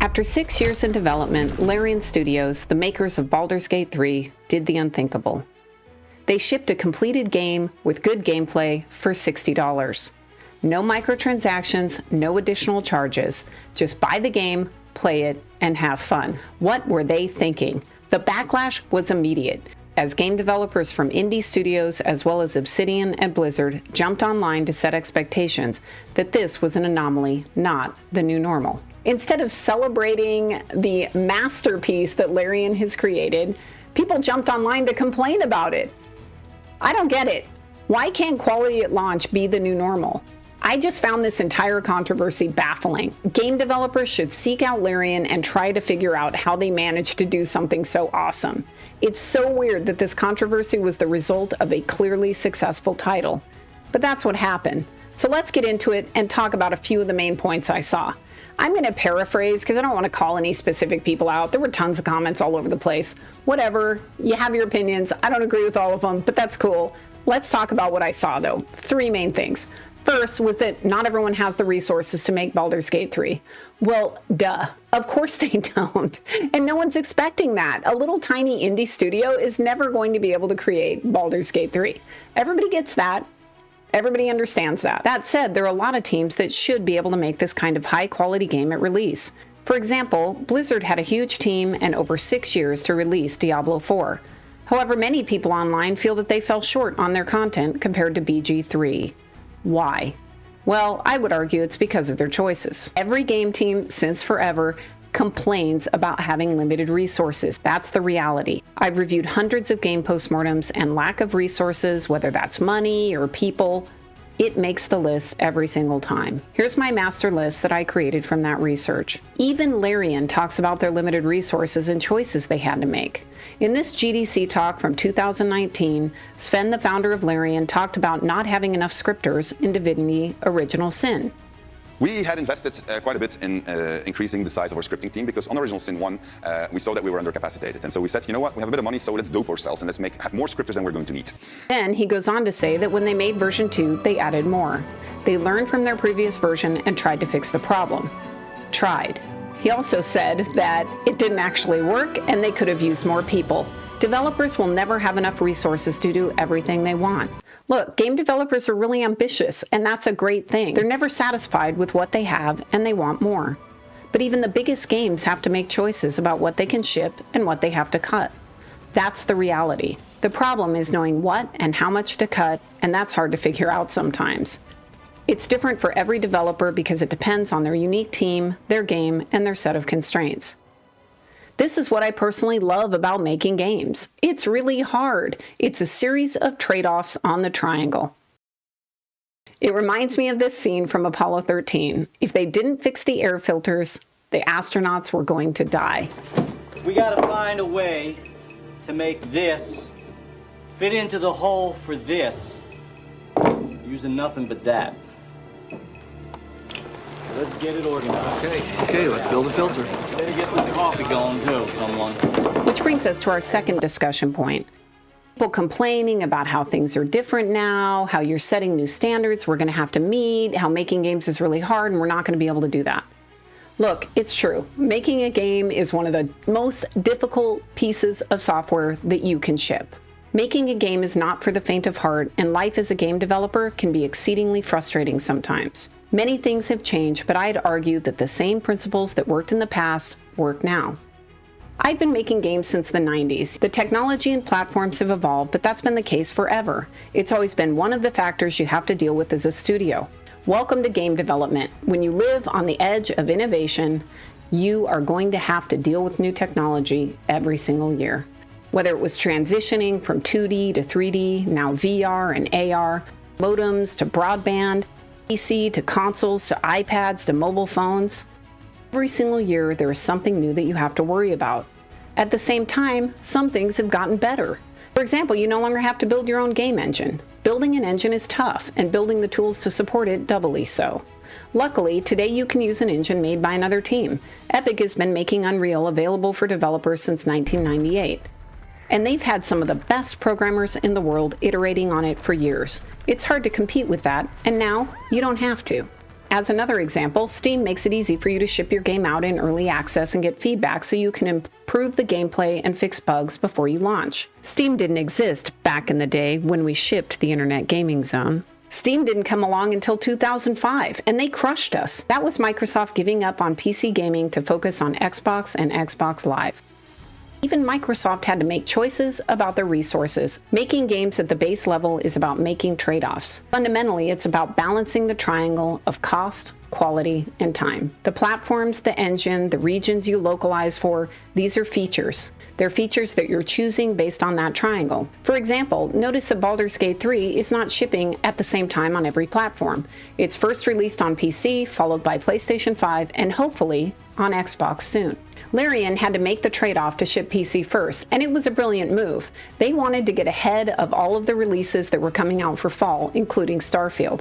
After 6 years in development, Larian Studios, the makers of Baldur's Gate 3, did the unthinkable. They shipped a completed game with good gameplay for $60. No microtransactions, no additional charges. Just buy the game, play it, and have fun. What were they thinking? The backlash was immediate, as game developers from indie studios as well as Obsidian and Blizzard jumped online to set expectations that this was an anomaly, not the new normal. Instead of celebrating the masterpiece that Larian has created, people jumped online to complain about it. I don't get it. Why can't quality at launch be the new normal? I just found this entire controversy baffling. Game developers should seek out Larian and try to figure out how they managed to do something so awesome. It's so weird that this controversy was the result of a clearly successful title. But that's what happened. So let's get into it and talk about a few of the main points I saw. I'm going to paraphrase because I don't want to call any specific people out. There were tons of comments all over the place. Whatever, you have your opinions. I don't agree with all of them, but that's cool. Let's talk about what I saw though. 3 main things. First was that not everyone has the resources to make Baldur's Gate 3. Well, duh. Of course they don't. And no one's expecting that. A little tiny indie studio is never going to be able to create Baldur's Gate 3. Everybody gets that. Everybody understands that. That said, there are a lot of teams that should be able to make this kind of high-quality game at release. For example, Blizzard had a huge team and over 6 years to release Diablo 4. However, many people online feel that they fell short on their content compared to BG3. Why? Well, I would argue it's because of their choices. Every game team since forever complains about having limited resources. That's the reality. I've reviewed hundreds of game postmortems, and lack of resources, whether that's money or people, it makes the list every single time. Here's my master list that I created from that research. Even Larian talks about their limited resources and choices they had to make. In this GDC talk from 2019, Sven, the founder of Larian, talked about not having enough scripters in Divinity Original Sin. We had invested quite a bit in increasing the size of our scripting team because on Original Sin 1, we saw that we were undercapacitated. And so we said, you know what, we have a bit of money, so let's dope ourselves and let's have more scripters than we're going to need. Then he goes on to say that when they made version 2, they added more. They learned from their previous version and tried to fix the problem. Tried. He also said that it didn't actually work and they could have used more people. Developers will never have enough resources to do everything they want. Look, game developers are really ambitious, and that's a great thing. They're never satisfied with what they have, and they want more. But even the biggest games have to make choices about what they can ship and what they have to cut. That's the reality. The problem is knowing what and how much to cut, and that's hard to figure out sometimes. It's different for every developer because it depends on their unique team, their game, and their set of constraints. This is what I personally love about making games. It's really hard. It's a series of trade-offs on the triangle. It reminds me of this scene from Apollo 13. If they didn't fix the air filters, the astronauts were going to die. We gotta find a way to make this fit into the hole for this, using nothing but that. Let's get it organized. Okay, let's build a filter. Better get some coffee going too, someone. Which brings us to our second discussion point. People complaining about how things are different now, how you're setting new standards we're going to have to meet, how making games is really hard and we're not going to be able to do that. Look, it's true. Making a game is one of the most difficult pieces of software that you can ship. Making a game is not for the faint of heart, and life as a game developer can be exceedingly frustrating sometimes. Many things have changed, but I'd argue that the same principles that worked in the past work now. I've been making games since the 90s. The technology and platforms have evolved, but that's been the case forever. It's always been one of the factors you have to deal with as a studio. Welcome to game development. When you live on the edge of innovation, you are going to have to deal with new technology every single year. Whether it was transitioning from 2D to 3D, now VR and AR, modems to broadband, PC to consoles to iPads to mobile phones. Every single year, there is something new that you have to worry about. At the same time, some things have gotten better. For example, you no longer have to build your own game engine. Building an engine is tough, and building the tools to support it doubly so. Luckily, today you can use an engine made by another team. Epic has been making Unreal available for developers since 1998. And they've had some of the best programmers in the world iterating on it for years. It's hard to compete with that, and now you don't have to. As another example, Steam makes it easy for you to ship your game out in early access and get feedback so you can improve the gameplay and fix bugs before you launch. Steam didn't exist back in the day when we shipped the Internet Gaming Zone. Steam didn't come along until 2005, and they crushed us. That was Microsoft giving up on PC gaming to focus on Xbox and Xbox Live. Even Microsoft had to make choices about their resources. Making games at the base level is about making trade-offs. Fundamentally, it's about balancing the triangle of cost, quality, and time. The platforms, the engine, the regions you localize for, these are features. They're features that you're choosing based on that triangle. For example, notice that Baldur's Gate 3 is not shipping at the same time on every platform. It's first released on PC, followed by PlayStation 5, and hopefully on Xbox soon. Larian had to make the trade-off to ship PC first, and it was a brilliant move. They wanted to get ahead of all of the releases that were coming out for fall, including Starfield.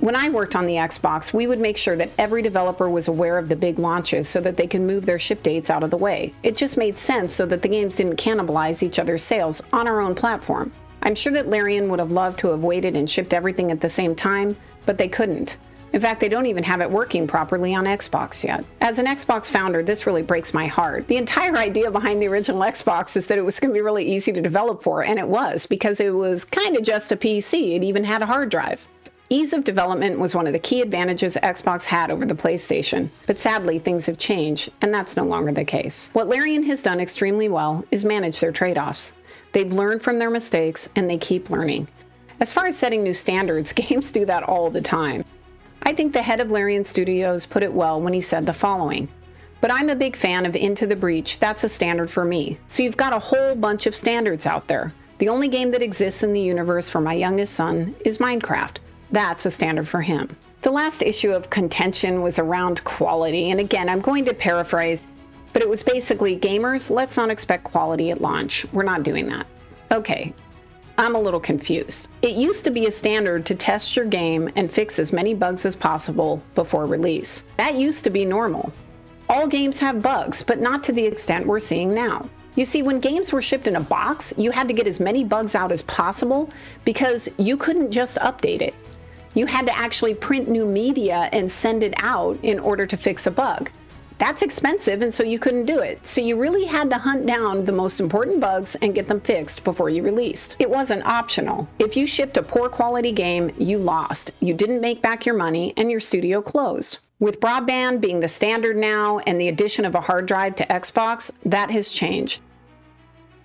When I worked on the Xbox, we would make sure that every developer was aware of the big launches so that they could move their ship dates out of the way. It just made sense so that the games didn't cannibalize each other's sales on our own platform. I'm sure that Larian would have loved to have waited and shipped everything at the same time, but they couldn't. In fact, they don't even have it working properly on Xbox yet. As an Xbox founder, this really breaks my heart. The entire idea behind the original Xbox is that it was going to be really easy to develop for, and it was, because it was kind of just a PC. It even had a hard drive. Ease of development was one of the key advantages Xbox had over the PlayStation, but sadly things have changed, and that's no longer the case. What Larian has done extremely well is manage their trade-offs. They've learned from their mistakes, and they keep learning. As far as setting new standards, games do that all the time. I think the head of Larian Studios put it well when he said the following: "But I'm a big fan of Into the Breach. That's a standard for me." So you've got a whole bunch of standards out there. The only game that exists in the universe for my youngest son is Minecraft. That's a standard for him. The last issue of contention was around quality, and again, I'm going to paraphrase, but it was basically, gamers, let's not expect quality at launch. We're not doing that. Okay. I'm a little confused. It used to be a standard to test your game and fix as many bugs as possible before release. That used to be normal. All games have bugs, but not to the extent we're seeing now. You see, when games were shipped in a box, you had to get as many bugs out as possible because you couldn't just update it. You had to actually print new media and send it out in order to fix a bug. That's expensive, and so you couldn't do it. So you really had to hunt down the most important bugs and get them fixed before you released. It wasn't optional. If you shipped a poor quality game, you lost. You didn't make back your money, and your studio closed. With broadband being the standard now and the addition of a hard drive to Xbox, that has changed.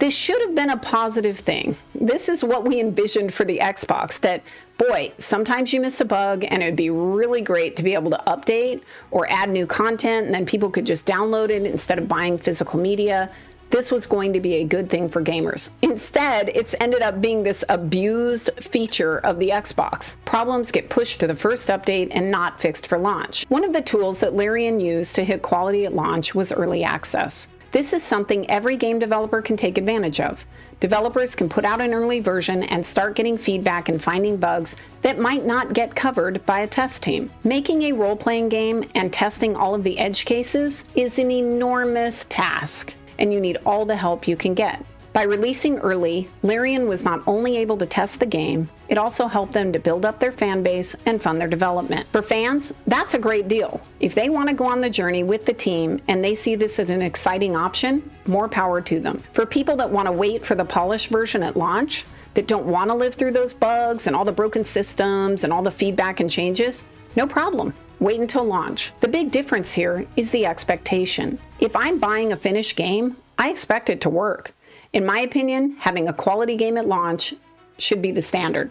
This should have been a positive thing. This is what we envisioned for the Xbox, that, boy, sometimes you miss a bug and it would be really great to be able to update or add new content and then people could just download it instead of buying physical media. This was going to be a good thing for gamers. Instead, it's ended up being this abused feature of the Xbox. Problems get pushed to the first update and not fixed for launch. One of the tools that Larian used to hit quality at launch was early access. This is something every game developer can take advantage of. Developers can put out an early version and start getting feedback and finding bugs that might not get covered by a test team. Making a role-playing game and testing all of the edge cases is an enormous task, and you need all the help you can get. By releasing early, Larian was not only able to test the game, it also helped them to build up their fan base and fund their development. For fans, that's a great deal. If they want to go on the journey with the team and they see this as an exciting option, more power to them. For people that want to wait for the polished version at launch, that don't want to live through those bugs and all the broken systems and all the feedback and changes, no problem. Wait until launch. The big difference here is the expectation. If I'm buying a finished game, I expect it to work. In my opinion, having a quality game at launch should be the standard.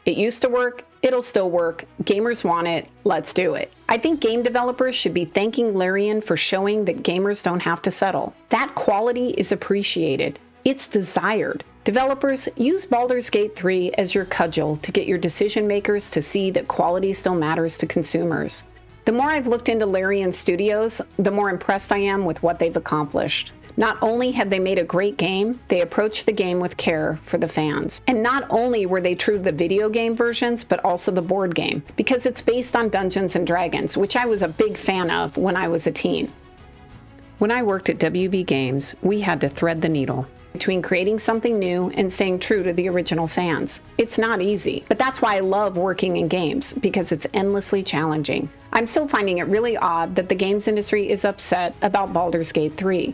It used to work, it'll still work, gamers want it, let's do it. I think game developers should be thanking Larian for showing that gamers don't have to settle. That quality is appreciated. It's desired. Developers, use Baldur's Gate 3 as your cudgel to get your decision makers to see that quality still matters to consumers. The more I've looked into Larian Studios, the more impressed I am with what they've accomplished. Not only have they made a great game, they approached the game with care for the fans. And not only were they true to the video game versions, but also the board game, because it's based on Dungeons & Dragons, which I was a big fan of when I was a teen. When I worked at WB Games, we had to thread the needle. between creating something new and staying true to the original fans. It's not easy, but that's why I love working in games, because it's endlessly challenging. I'm still finding it really odd that the games industry is upset about Baldur's Gate 3.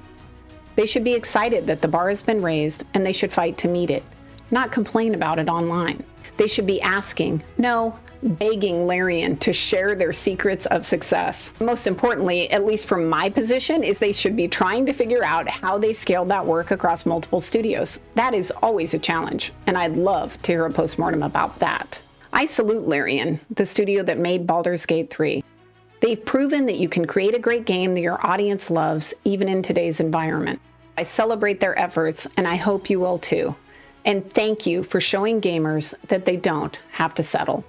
They should be excited that the bar has been raised, and they should fight to meet it, not complain about it online. They should be asking, no, begging Larian to share their secrets of success. Most importantly, at least from my position, is they should be trying to figure out how they scaled that work across multiple studios. That is always a challenge, and I'd love to hear a postmortem about that. I salute Larian, the studio that made Baldur's Gate 3. They've proven that you can create a great game that your audience loves, even in today's environment. I celebrate their efforts, and I hope you will too. And thank you for showing gamers that they don't have to settle.